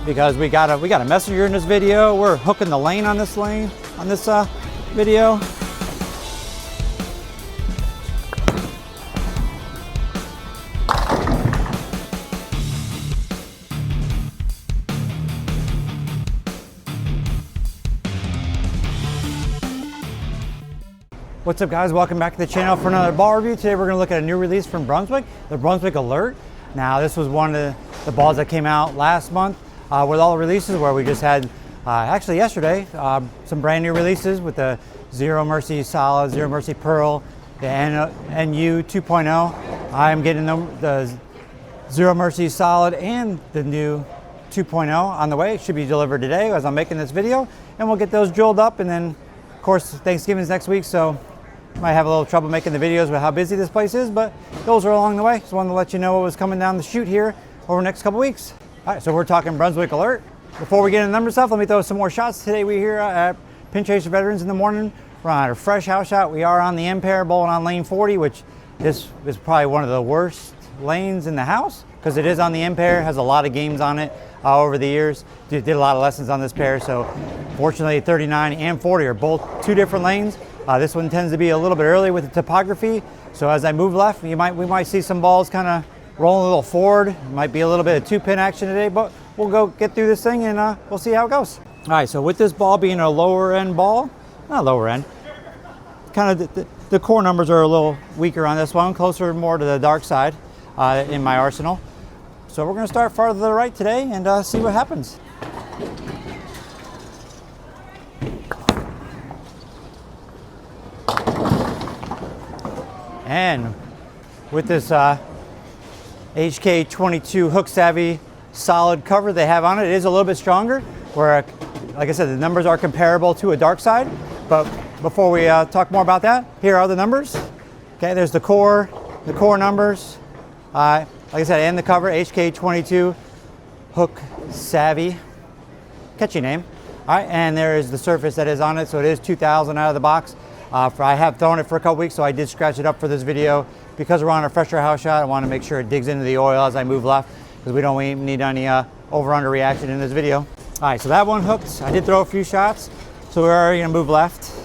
because we got a messenger in this video. We're hooking the lane on this video. What's up, guys? Welcome back to the channel for another ball review. Today we're going to look at a new release from Brunswick, the Brunswick Alert. Now this was one of the balls that came out last month with all the releases, where we just had, actually yesterday, some brand new releases with the Zero Mercy Solid, Zero Mercy Pearl, the NU 2.0. I'm getting the Zero Mercy Solid and the new 2.0 on the way. It should be delivered today as I'm making this video, and we'll get those drilled up. And then, of course, Thanksgiving's next week, so might have a little trouble making the videos with how busy this place is, but those are along the way. Just wanted to let you know what was coming down the chute here over the next couple weeks. All right, so we're talking Brunswick Alert. Before we get into the number stuff, let me throw some more shots. Today we're here at Pin Chaser Veterans in the morning. We're on a fresh house shot. We are on the M pair, bowling on lane 40, which this is probably one of the worst lanes in the house because it is on the M pair, has a lot of games on it over the years. Did a lot of lessons on this pair, so fortunately 39 and 40 are both two different lanes. This one tends to be a little bit early with the topography, so as I move left, we might see some balls kind of rolling a little forward. Might be a little bit of two-pin action today, but we'll go get through this thing and we'll see how it goes. All right, so with this ball being a lower end ball, not lower end, kind of the core numbers are a little weaker on this one, closer more to the dark side in my arsenal. So we're going to start farther to the right today and see what happens. And with this HK22 Hook Savvy solid cover they have on it, it is a little bit stronger, where, like I said, the numbers are comparable to a dark side. But before we talk more about that, here are the numbers. Okay, there's the core numbers. Like I said, and the cover, HK22 Hook Savvy. Catchy name. All right, and there is the surface that is on it, so it is 2000 out of the box. I have thrown it for a couple weeks, so I did scratch it up for this video. Because we're on a fresher house shot, I want to make sure it digs into the oil as I move left, because we don't need any over-under reaction in this video. All right, so that one hooked. I did throw a few shots, so we're already going to move left.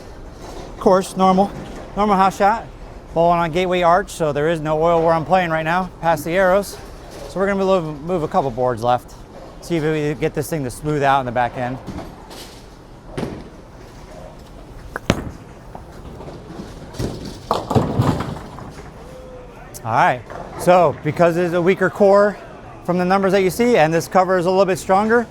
Of course, normal house shot. Bowling on Gateway Arch, so there is no oil where I'm playing right now, past the arrows. So we're going to move a couple boards left, see if we can get this thing to smooth out in the back end. All right, so because it's a weaker core from the numbers that you see, and this cover is a little bit stronger,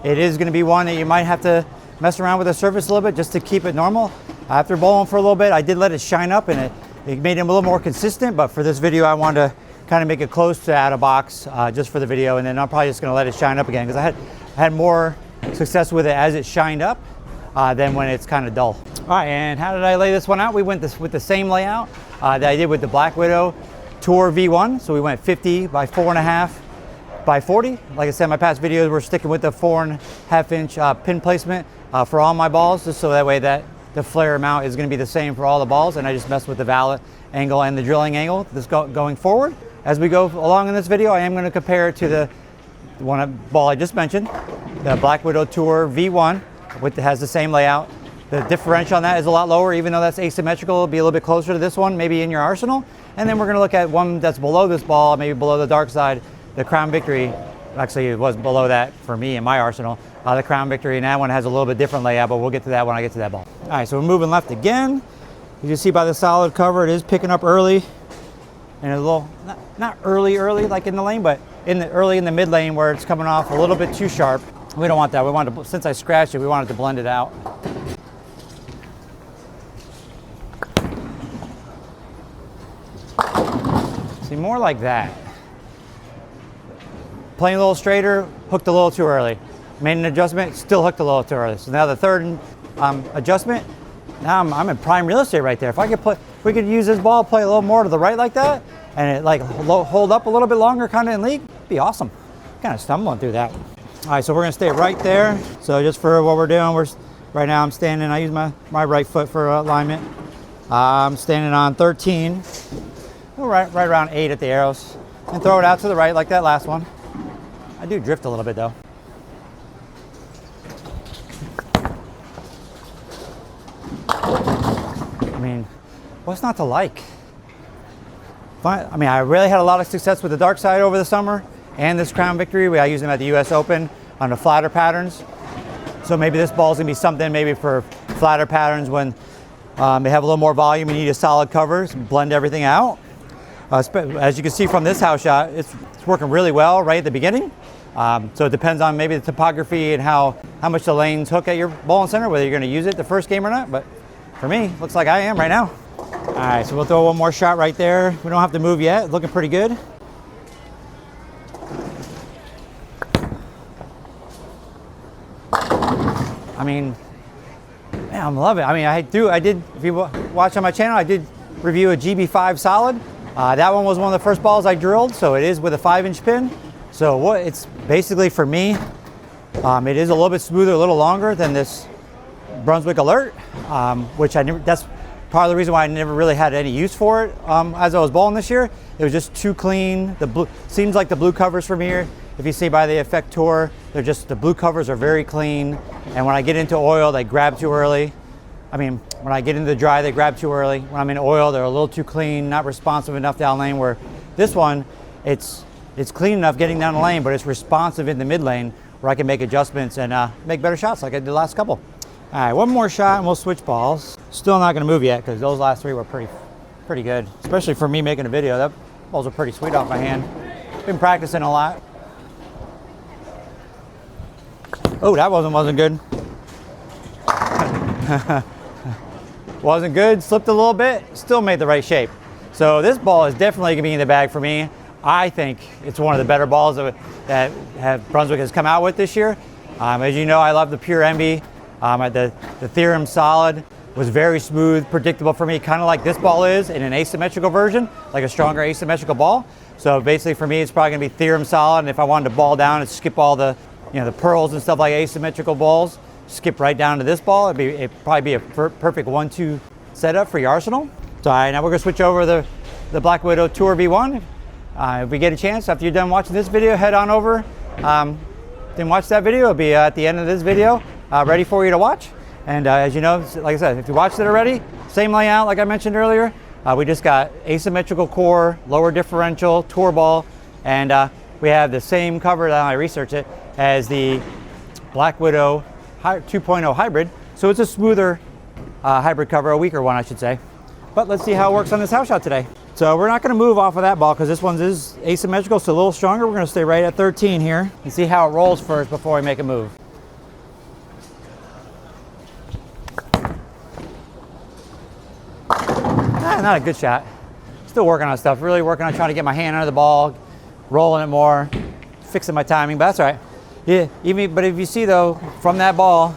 it is going to be one that you might have to mess around with the surface a little bit just to keep it normal. After bowling for a little bit, I did let it shine up, and it made it a little more consistent, but for this video I wanted to kind of make it close to out of box just for the video, and then I'm probably just going to let it shine up again, because I had more success with it as it shined up than when it's kind of dull. All right, and how did I lay this one out? We went with the same layout that I did with the Black Widow Tour V1. So we went 50 by 4.5 by 40. Like I said in my past videos, we're sticking with the 4.5 inch pin placement for all my balls, just so that way that the flare amount is going to be the same for all the balls, and I just messed with the valve angle and the drilling angle going forward. As we go along in this video, I am going to compare it to the ball I just mentioned, the Black Widow Tour V1, which has the same layout. The differential on that is a lot lower, even though that's asymmetrical. It'll be a little bit closer to this one, maybe in your arsenal. And then we're going to look at one that's below this ball, maybe below the dark side, the Crown Victory. Actually, it was below that for me in my arsenal. The Crown Victory, and that one has a little bit different layout, but we'll get to that when I get to that ball. All right, so we're moving left again. As you see by the solid cover, it is picking up early, and a little, not early like in the lane, but early in the mid lane where it's coming off a little bit too sharp. We don't want that. We want to, since I scratched it, we wanted to blend it out. See, more like that. Playing a little straighter, hooked a little too early. Made an adjustment, still hooked a little too early. So now the third adjustment, now I'm in prime real estate right there. If we could use this ball, play a little more to the right like that, and it like hold up a little bit longer kind of in league, it'd be awesome. Kind of stumbling through that. All right, so we're gonna stay right there. So just for what we're doing, right now I'm standing, I use my right foot for alignment. I'm standing on 13, right around 8 at the arrows, and throw it out to the right like that last one. I do drift a little bit though. mean, what's not to like? I mean, I really had a lot of success with the dark side over the summer and this Crown Victory. I used them at the US Open on the flatter patterns. So maybe this ball is gonna be something maybe for flatter patterns when they have a little more volume, you need a solid cover, so blend everything out. As you can see from this house shot, it's working really well right at the beginning. So it depends on maybe the topography and how much the lanes hook at your ball center, whether you're gonna use it the first game or not. But for me, looks like I am right now. All right, so we'll throw one more shot right there. We don't have to move yet, looking pretty good. I mean, man, I'm loving it. I mean, I did, if you watch on my channel, I did review a GB5 solid. That one was one of the first balls I drilled, so it is with a 5-inch pin. So what it's basically for me, it is a little bit smoother, a little longer than this Brunswick Alert, which that's part of the reason why I never really had any use for it as I was balling this year. It was just too clean. The blue, seems like the blue covers from here, if you see by the Effect Tour, the blue covers are very clean. And when I get into oil, they grab too early. I mean, when I get into the dry, they grab too early. When I'm in oil, they're a little too clean, not responsive enough down lane, where this one, it's clean enough getting down the lane, but it's responsive in the mid lane where I can make adjustments and make better shots like I did the last couple. All right, one more shot and we'll switch balls. Still not gonna move yet because those last three were pretty good, especially for me making a video. That balls are pretty sweet off my hand. Been practicing a lot. Oh, that wasn't good. Wasn't good, slipped a little bit, still made the right shape. So this ball is definitely gonna be in the bag for me. I think it's one of the better balls that Brunswick has come out with this year. As you know, I love the Pure Envy. The Theorem Solid was very smooth, predictable for me, kind of like this ball is in an asymmetrical version, like a stronger asymmetrical ball. So basically for me, it's probably gonna be Theorem Solid, and if I wanted to ball down and skip all the the pearls and stuff like asymmetrical balls, skip right down to this ball. It'd probably be a perfect 1-2 setup for your arsenal. So all right, now we're gonna switch over the Black Widow Tour V1. If we get a chance, after you're done watching this video, head on over, then watch that video. It'll be at the end of this video, ready for you to watch. And as you know, like I said, if you watched it already, same layout like I mentioned earlier. We just got asymmetrical core, lower differential, tour ball, and we have the same cover that I researched it as the Black Widow 2.0 hybrid. So it's a smoother hybrid cover, a weaker one, I should say. But let's see how it works on this house shot today. So we're not gonna move off of that ball because this one is asymmetrical, so a little stronger. We're gonna stay right at 13 here and see how it rolls first before we make a move. Not a good shot. Still working on stuff, really working on trying to get my hand under the ball, rolling it more, fixing my timing, but that's all right. Yeah, but if you see though, from that ball,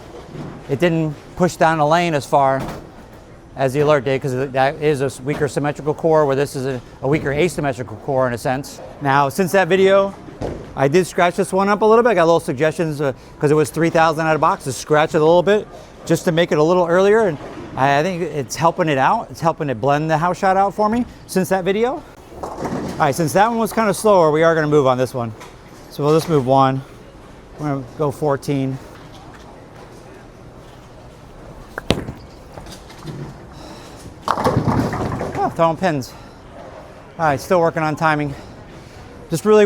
it didn't push down the lane as far as the Alert did, because that is a weaker symmetrical core, where this is a weaker asymmetrical core in a sense. Now, since that video, I did scratch this one up a little bit. I got little suggestions because it was 3,000 out of box, to scratch it a little bit just to make it a little earlier, and I think it's helping it out. It's helping it blend the house shot out for me since that video. All right, since that one was kind of slower, we are going to move on this one. So we'll just move one. We're going to go 14. Oh, throwing pins. All right, still working on timing. Just really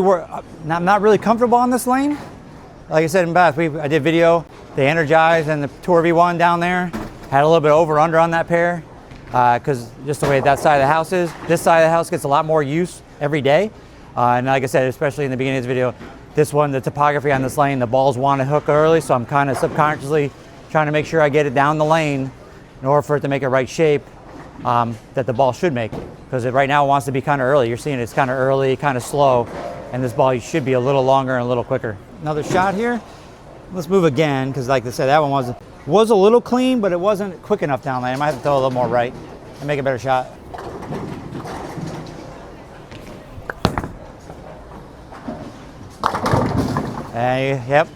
not really comfortable on this lane. Like I said in Bath, I did video, the Energize and the Tour V1 down there. Had a little bit of over-under on that pair because just the way that side of the house is. This side of the house gets a lot more use every day. And like I said, especially in the beginning of this video, this one, the topography on this lane, the balls want to hook early, so I'm kind of subconsciously trying to make sure I get it down the lane in order for it to make a right shape that the ball should make. Because right now it wants to be kind of early. You're seeing it's kind of early, kind of slow, and this ball should be a little longer and a little quicker. Another shot here. Let's move again, because like I said, that one was a little clean, but it wasn't quick enough down lane. I might have to throw a little more right and make a better shot. Yep,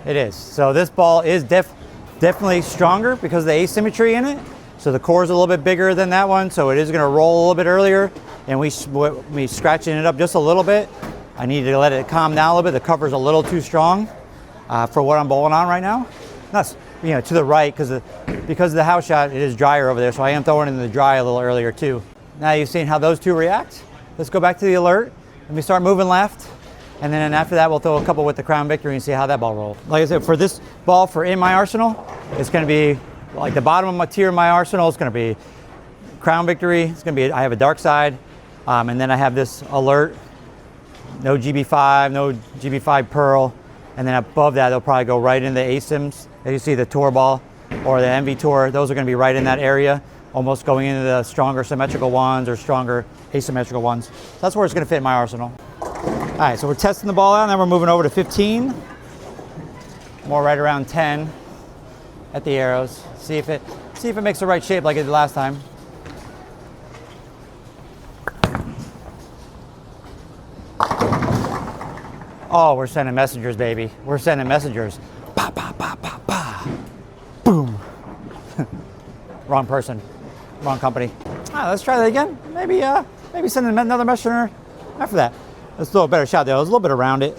it is. So this ball is definitely stronger because of the asymmetry in it. So the core is a little bit bigger than that one, so it is going to roll a little bit earlier. And we scratching it up just a little bit. I need to let it calm down a little bit. The cover's a little too strong for what I'm bowling on right now. to the right because of the house shot, it is drier over there. So I am throwing in the dry a little earlier too. Now you've seen how those two react. Let's go back to the alert. Let me start moving left. And then after that, we'll throw a couple with the Crown Victory and see how that ball rolls. Like I said, for this ball for in my arsenal, it's going to be like the bottom of my tier in my arsenal. It's going to be Crown Victory. It's going to be, I have a dark side. And then I have this alert, no GB5, no GB5 Pearl. And then above that, they'll probably go right into the ASIMs. As you see, the Tour ball or the MV Tour, those are going to be right in that area, almost going into the stronger symmetrical ones or stronger asymmetrical ones. So that's where it's going to fit in my arsenal. All right, so we're testing the ball out, and then we're moving over to 15. More right around 10 at the arrows. See if it makes the right shape like it did last time. Oh, we're sending messengers, baby. We're sending messengers. Pa, pa, pa, pa, pa. Boom. Wrong person, wrong company. Let's try that again. Maybe send another messenger after that. That's a little better shot there. It was a little bit around it.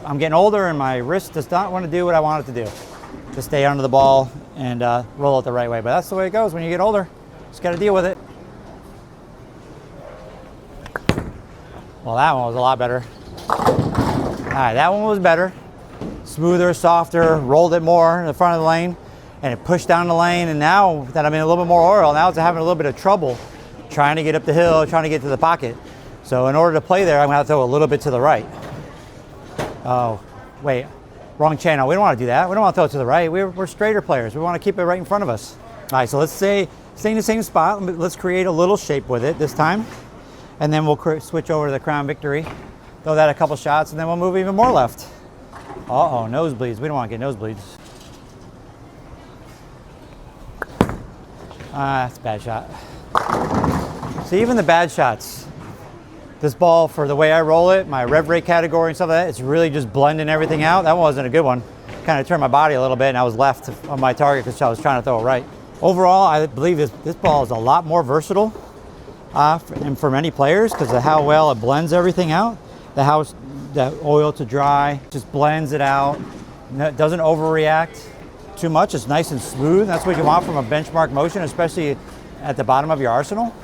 I'm getting older and my wrist does not want to do what I want it to do. Just stay under the ball and roll it the right way. But that's the way it goes when you get older. Just got to deal with it. Well, that one was a lot better. All right, that one was better. Smoother, softer, rolled it more in the front of the lane, and it pushed down the lane. And now that I'm in a little bit more oil, now it's having a little bit of trouble trying to get up the hill, trying to get to the pocket. So in order to play there, I'm gonna have to throw a little bit to the right. Oh, wait, wrong channel. We don't want to do that. We don't want to throw it to the right. We're straighter players. We want to keep it right in front of us. All right, so let's stay in the same spot. Let's create a little shape with it this time. And then we'll switch over to the Crown Victory. Throw that a couple shots, and then we'll move even more left. Uh-oh, nosebleeds. We don't want to get nosebleeds. That's a bad shot. See, even the bad shots, this ball, for the way I roll it, my rev rate category and stuff like that, it's really just blending everything out. That one wasn't a good one. Kind of turned my body a little bit, and I was left on my target because I was trying to throw it right. Overall, I believe this ball is a lot more versatile and for many players because of how well it blends everything out. The oil to dry just blends it out. It doesn't overreact too much. It's nice and smooth. That's what you want from a benchmark motion, especially at the bottom of your arsenal.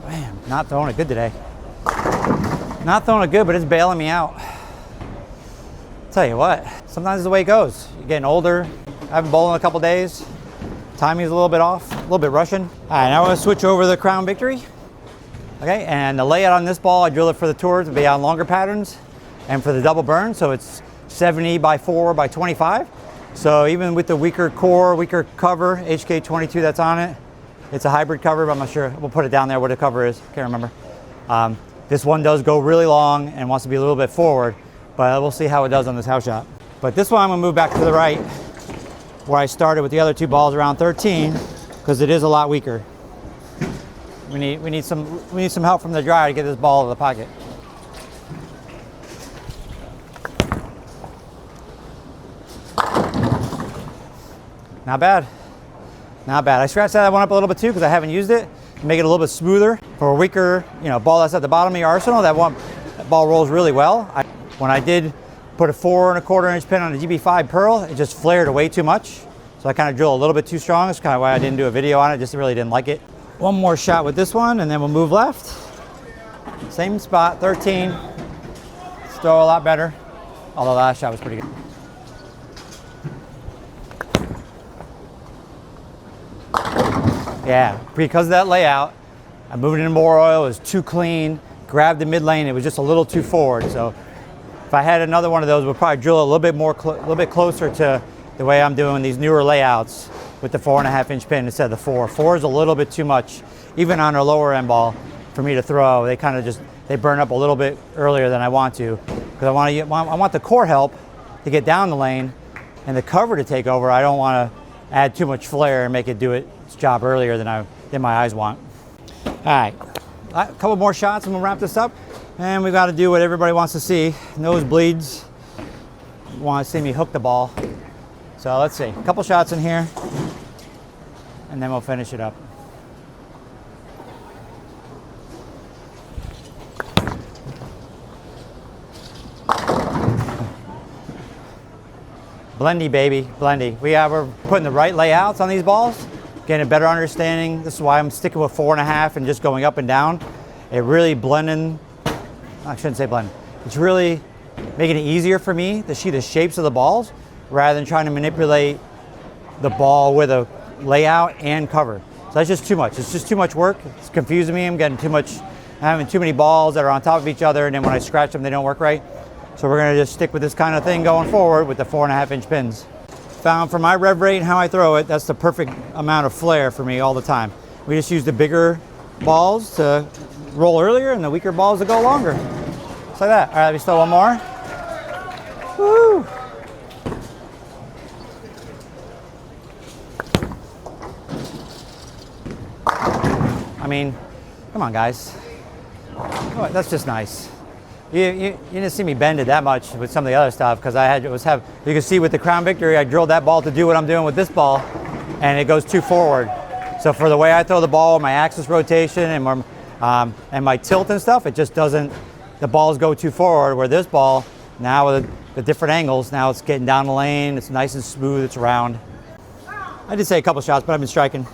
Man, not throwing it good today. Not throwing it good, but it's bailing me out. Tell you what, sometimes it's the way it goes. You're getting older. I haven't bowled in a couple days. Timing's a little bit off, a little bit Russian. All right, now I'm gonna switch over to the Crown Victory. Okay, and the layout on this ball, I drill it for the tour to be on longer patterns and for the double burn, so it's 70 by 4 by 25. So even with the weaker core, weaker cover, HK22 that's on it, it's a hybrid cover, but I'm not sure. We'll put it down there what the cover is, can't remember. This one does go really long and wants to be a little bit forward, but we'll see how it does on this house shot. But this one I'm gonna move back to the right where I started with the other two balls around 13 because it is a lot weaker. We need some help from the dryer to get this ball to the pocket. Not bad. Not bad. I scratched that one up a little bit too because I haven't used it to make it a little bit smoother. For a weaker, ball that's at the bottom of your arsenal, that ball rolls really well. When I did put a 4 1/4 inch pin on a GB5 Pearl, it just flared way too much. So I kind of drilled a little bit too strong. That's kind of why I didn't do a video on it. Just really didn't like it. One more shot with this one, and then we'll move left. Same spot, 13. Still a lot better, although the last shot was pretty good. Yeah, because of that layout, I moved it in more oil. It was too clean. Grabbed the mid lane. It was just a little too forward. So if I had another one of those, we'll probably drill it a little bit closer to the way I'm doing these newer layouts with the 4 1/2 inch pin instead of the 4. 4 is a little bit too much, even on a lower end ball, for me to throw. They kind of they burn up a little bit earlier than I want to, because I want the core help to get down the lane and the cover to take over. I don't want to add too much flare and make it do its job earlier than my eyes want. All right, a couple more shots and we'll wrap this up. And we've got to do what everybody wants to see. Nosebleeds. Want to see me hook the ball. So let's see, a couple shots in here, and then we'll finish it up. Blendy, baby, blendy. We're putting the right layouts on these balls, getting a better understanding. This is why I'm sticking with 4.5 and just going up and down. It really blending, I shouldn't say blend. It's really making it easier for me to see the shapes of the balls rather than trying to manipulate the ball with a layout and cover. So that's just too much. It's just too much work. It's confusing me. I'm getting too much, having too many balls that are on top of each other, and then when I scratch them, they don't work right. So we're gonna just stick with this kind of thing going forward with the 4.5-inch pins. Found for my rev rate and how I throw it, that's the perfect amount of flair for me all the time. We just use the bigger balls to roll earlier and the weaker balls to go longer. Just like that. All right, let me throw one more. Woo! I mean, come on, guys. Oh, that's just nice. You didn't see me bend it that much with some of the other stuff because you can see with the Crown Victory, I drilled that ball to do what I'm doing with this ball, and it goes too forward. So for the way I throw the ball, my axis rotation and my tilt and stuff, it just doesn't, the balls go too forward, where this ball, now with the different angles, now it's getting down the lane, it's nice and smooth, it's round. I did say a couple shots, but I've been striking.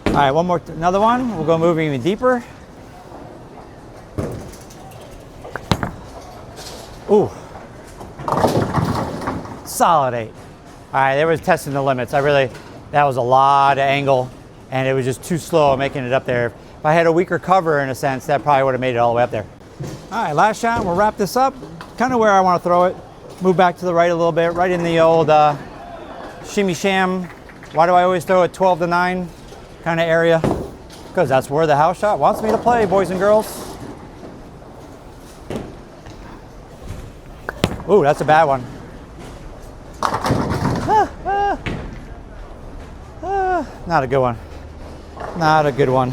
All right, another one. We'll go moving even deeper. Ooh, solid 8. All right, there was testing the limits. That was a lot of angle, and it was just too slow making it up there. If I had a weaker cover, in a sense, that probably would have made it all the way up there. All right, last shot, we'll wrap this up. Kind of where I want to throw it. Move back to the right a little bit, right in the old shimmy sham. Why do I always throw it 12 to 9 kind of area? Because that's where the house shot wants me to play, boys and girls. Ooh, that's a bad one. Not a good one. Not a good one.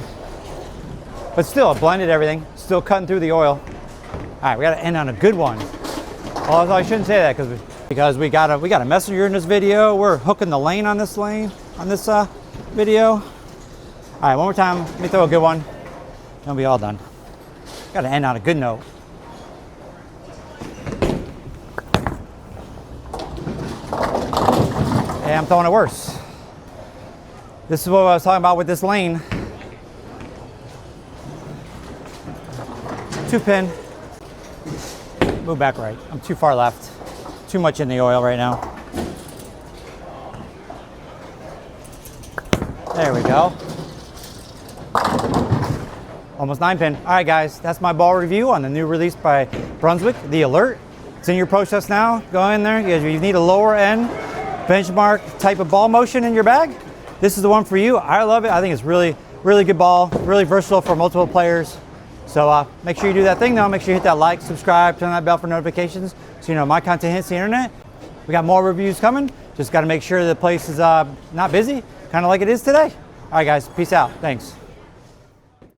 But still, it blended everything. Still cutting through the oil. All right, we got to end on a good one. Although I shouldn't say that because we got a messenger in this video. We're hooking the lane on this video. All right, one more time. Let me throw a good one. Then we'll be all done. Got to end on a good note. Yeah, I'm throwing it worse. This is what I was talking about with this lane. 2-pin. Move back right. I'm too far left. Too much in the oil right now. There we go. Almost 9-pin. All right, guys, that's my ball review on the new release by Brunswick, the Alert. It's in your pro shop now. Go in there. You need a lower end benchmark type of ball motion in your bag. This is the one for you. I love it. I think it's really, really good ball, really versatile for multiple players. So make sure you do that thing though. Make sure you hit that like, subscribe, turn that bell for notifications so you know my content hits the internet. We got more reviews coming. Just got to make sure the place is not busy, kind of like it is today. All right, guys, peace out. Thanks.